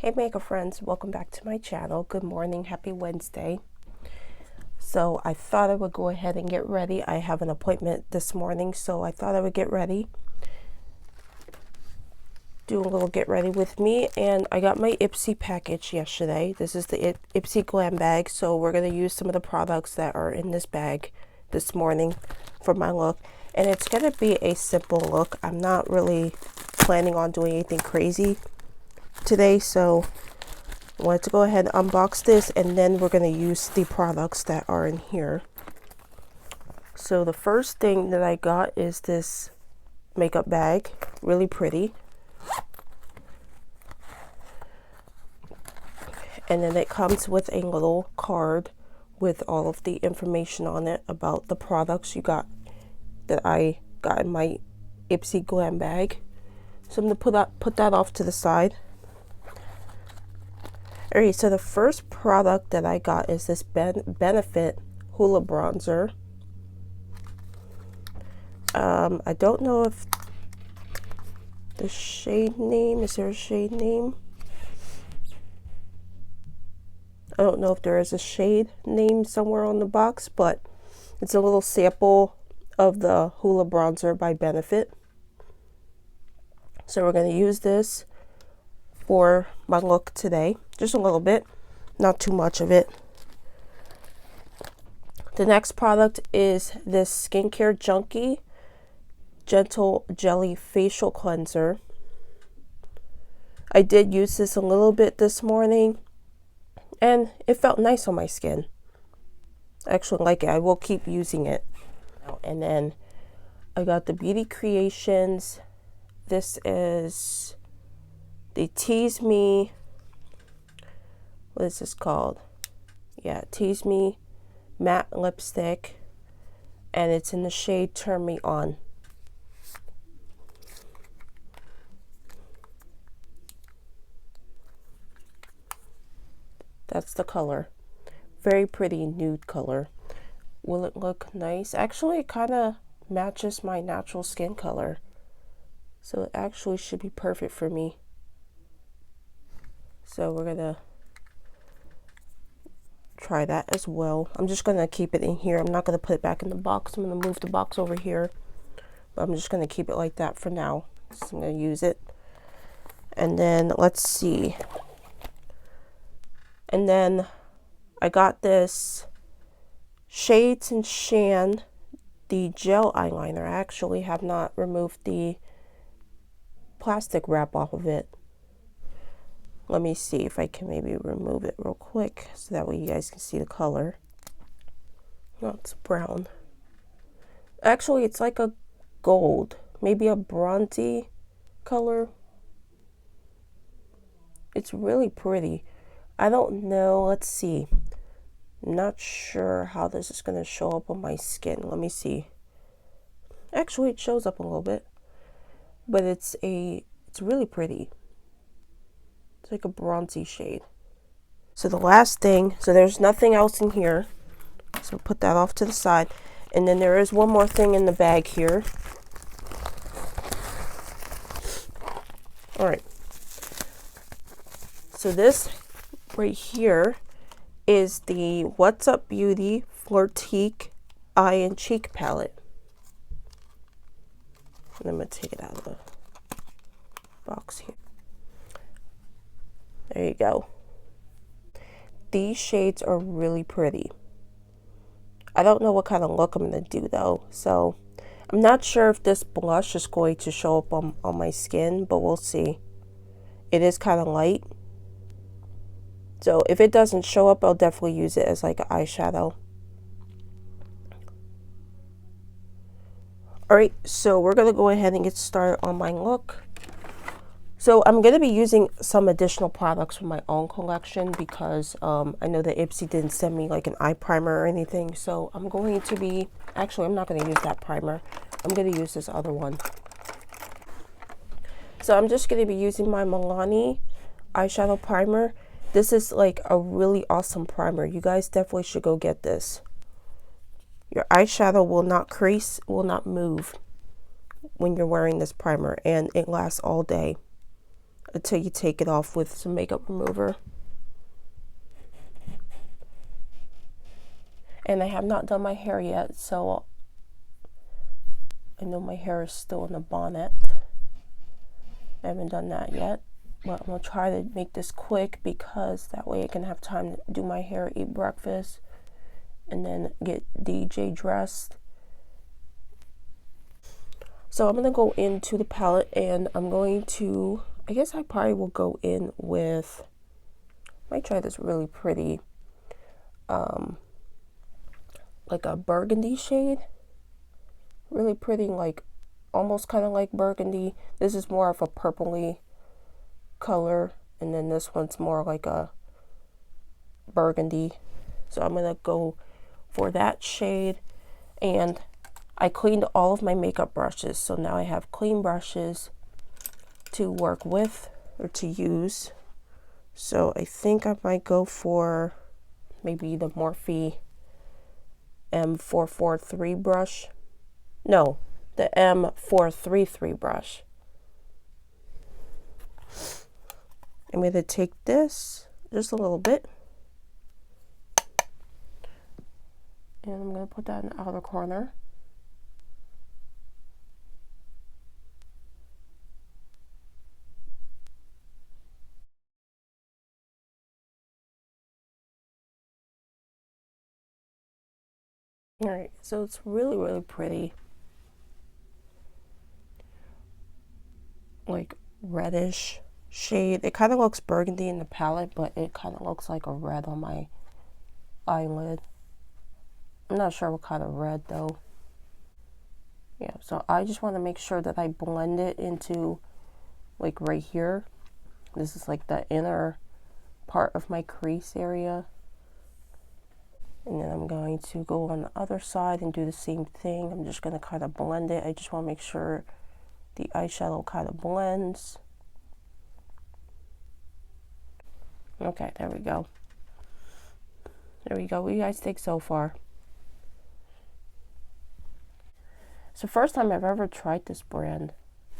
Hey makeup friends, welcome back to my channel. Good morning, happy Wednesday. So I thought I would go ahead and get ready. I have an appointment this morning, so I thought I would get ready. Do a little get ready with me, and I got my Ipsy package yesterday. This is the Ipsy Glam bag, so we're going to use some of the products that are in this bag this morning for my look. And it's going to be a simple look. I'm not really planning on doing anything crazy today, so I wanted to go ahead and unbox this, and then we're going to use the products that are in here. So the first thing that I got is this makeup bag, really pretty, and then it comes with a little card with all of the information on it about the products you got that I got in my Ipsy Glam bag. So I'm going to put that off to the side. Alright, so the first product that I got is this Benefit Hoola bronzer. I don't know if the shade name, is there a shade name? I don't know if there is a shade name somewhere on the box, but it's a little sample of the Hoola bronzer by Benefit. So we're going to use this for my look today, just a little bit, not too much of it. The next product is this Skincare Junkie Gentle Jelly Facial Cleanser. I did use this a little bit this morning, and it felt nice on my skin. I actually like it. I will keep using it. And then I got the Beauty Creations. This is the Tease Me, what is this called? Yeah, Tease Me matte lipstick, and it's in the shade Turn Me On. That's the color. Very pretty nude color. Will it look nice? Actually, it kind of matches my natural skin color, so it actually should be perfect for me. So we're gonna try that as well. I'm just gonna keep it in here. I'm not gonna put it back in the box. I'm gonna move the box over here, but I'm just gonna keep it like that for now. So I'm gonna use it. And then let's see. And then I got this Shades and Shan, the gel eyeliner. I actually have not removed the plastic wrap off of it. Let me see if I can maybe remove it real quick so that way you guys can see the color. Oh, it's brown. Actually, it's like a gold, maybe a bronzy color. It's really pretty. I don't know. Let's see. I'm not sure how this is going to show up on my skin. Let me see. Actually, it shows up a little bit, but it's really pretty. It's like a bronzy shade. So the last thing, so there's nothing else in here, so put that off to the side. And then there is one more thing in the bag here. All right, so this right here is the What's Up Beauty Flirtique Eye and Cheek Palette. And I'm going to take it out of the box here. There you go. These shades are really pretty. I don't know what kind of look I'm going to do though, so I'm not sure if this blush is going to show up on my skin, but we'll see. It is kind of light, so if it doesn't show up, I'll definitely use it as like an eyeshadow. Alright, so we're going to go ahead and get started on my look. So I'm going to be using some additional products from my own collection because I know that Ipsy didn't send me like an eye primer or anything. So I'm going to be, actually I'm not going to use that primer. I'm going to use this other one. So I'm just going to be using my Maybelline eyeshadow primer. This is like a really awesome primer. You guys definitely should go get this. Your eyeshadow will not crease, will not move when you're wearing this primer, and it lasts all day. until you take it off with some makeup remover. And I have not done my hair yet, so I know my hair is still in the bonnet. I haven't done that yet, but I'm going to try to make this quick because that way I can have time to do my hair, eat breakfast, and then get DJ dressed. So I'm going to go into the palette and I'm going to, I guess I probably will go in with, I might try this really pretty, like a burgundy shade. Really pretty, like almost kind of like burgundy. This is more of a purpley color, and then this one's more like a burgundy. So I'm going to go for that shade. And I cleaned all of my makeup brushes, so now I have clean brushes to work with or to use. So I think I might go for maybe the Morphe M443 brush. No, the M433 brush. I'm going to take this just a little bit, and I'm going to put that in the outer corner. Alright, so it's really, really pretty. Like reddish shade. It kind of looks burgundy in the palette, but it kind of looks like a red on my eyelid. I'm not sure what kind of red though. Yeah, so I just want to make sure that I blend it into like right here. This is like the inner part of my crease area. And then I'm going to go on the other side and do the same thing. I'm just going to kind of blend it. I just want to make sure the eyeshadow kind of blends. Okay, there we go. There we go. What do you guys think so far? It's the first time I've ever tried this brand.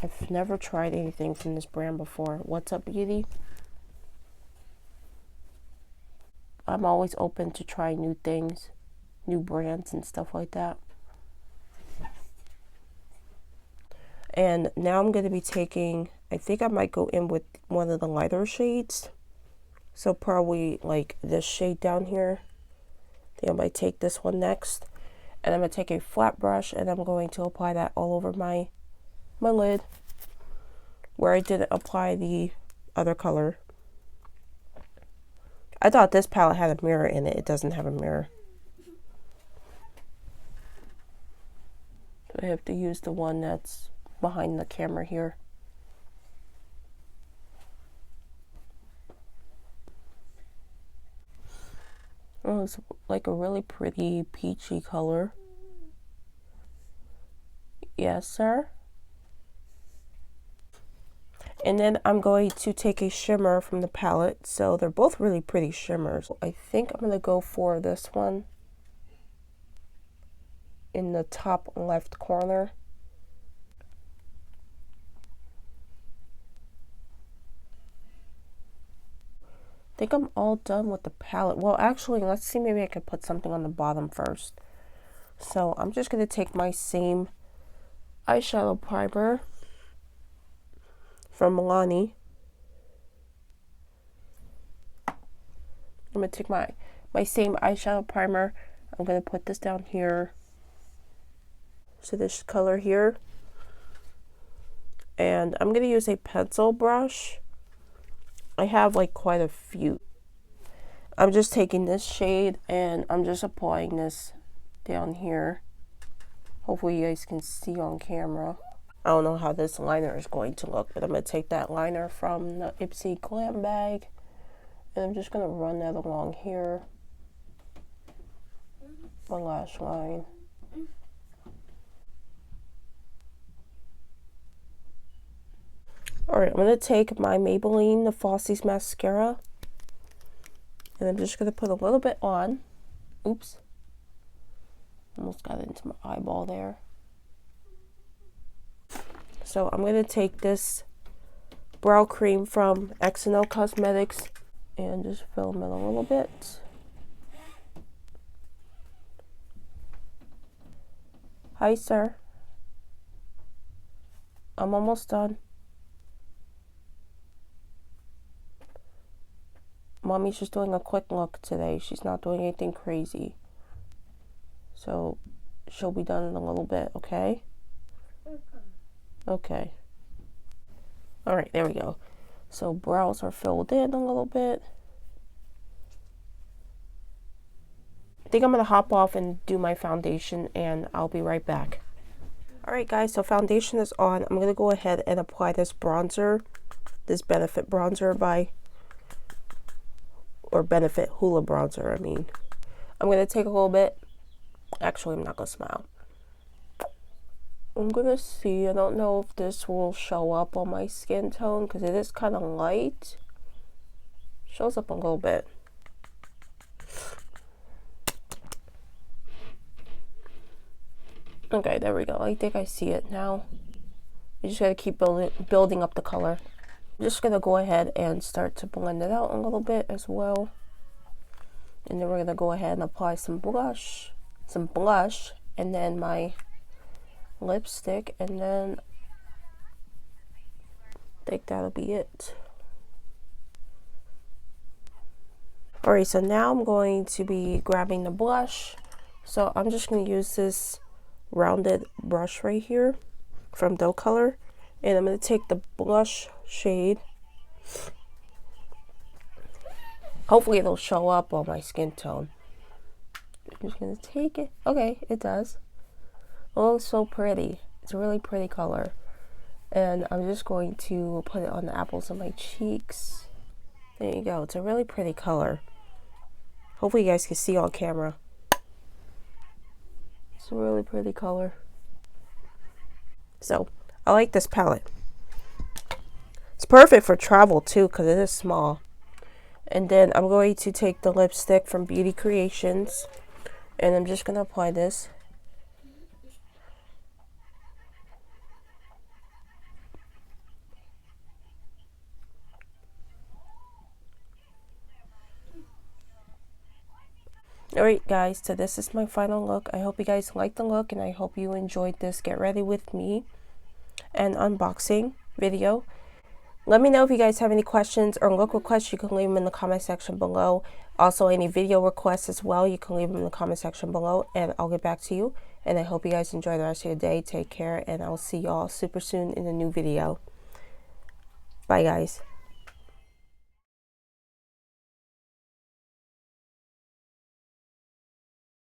I've never tried anything from this brand before. What's Up Beauty? I'm always open to try new things, new brands and stuff like that. And now I'm going to be taking, I think I might go in with one of the lighter shades. So probably like this shade down here. I think I might take this one next. And I'm going to take a flat brush and I'm going to apply that all over my lid where I didn't apply the other color. I thought this palette had a mirror in it. It doesn't have a mirror. I have to use the one that's behind the camera here. Oh, it's like a really pretty peachy color. Yes, sir. And then I'm going to take a shimmer from the palette. So they're both really pretty shimmers. I think I'm going to go for this one in the top left corner. I think I'm all done with the palette. Well, actually, let's see, maybe I could put something on the bottom first. So I'm just going to take my same eyeshadow primer from Milani. I'm going to take my same eyeshadow primer. I'm going to put this down here. So this color here. And I'm going to use a pencil brush. I have like quite a few. I'm just taking this shade and I'm just applying this down here. Hopefully you guys can see on camera. I don't know how this liner is going to look, but I'm going to take that liner from the Ipsy Glam bag and I'm just going to run that along here. My lash line. Alright, I'm going to take my Maybelline, the Falsies mascara, and I'm just going to put a little bit on. Oops. Almost got it into my eyeball there. So I'm going to take this brow cream from XNO Cosmetics and just fill them in a little bit. Hi, sir. I'm almost done. Mommy's just doing a quick look today. She's not doing anything crazy. So she'll be done in a little bit, okay? Okay. All right, there we go. So brows are filled in a little bit. I think I'm going to hop off and do my foundation, and I'll be right back. All right, guys, so foundation is on. I'm going to go ahead and apply this bronzer, this Benefit bronzer Benefit Hoola bronzer, I mean. I'm going to take a little bit. Actually, I'm not going to smile. I'm going to see. I don't know if this will show up on my skin tone because it is kind of light. Shows up a little bit. Okay, there we go. I think I see it now. You just got to keep building up the color. I'm just going to go ahead and start to blend it out a little bit as well. And then we're going to go ahead and apply some blush, and then my lipstick, and then I think that'll be it. Alright, so now I'm going to be grabbing the blush. So I'm just going to use this rounded brush right here from Doe Color, and I'm going to take the blush shade. Hopefully it'll show up on my skin tone. I'm just going to take it. Okay, it does. Oh, so pretty. It's a really pretty color. And I'm just going to put it on the apples of my cheeks. There you go. It's a really pretty color. Hopefully you guys can see on camera. It's a really pretty color. So, I like this palette. It's perfect for travel too because it is small. And then I'm going to take the lipstick from Beauty Creations, and I'm just going to apply this. Alright guys, so this is my final look. I hope you guys liked the look, and I hope you enjoyed this Get Ready With Me and unboxing video. Let me know if you guys have any questions or look requests. You can leave them in the comment section below. Also, any video requests as well, you can leave them in the comment section below, and I'll get back to you. And I hope you guys enjoy the rest of your day. Take care, and I'll see y'all super soon in a new video. Bye guys.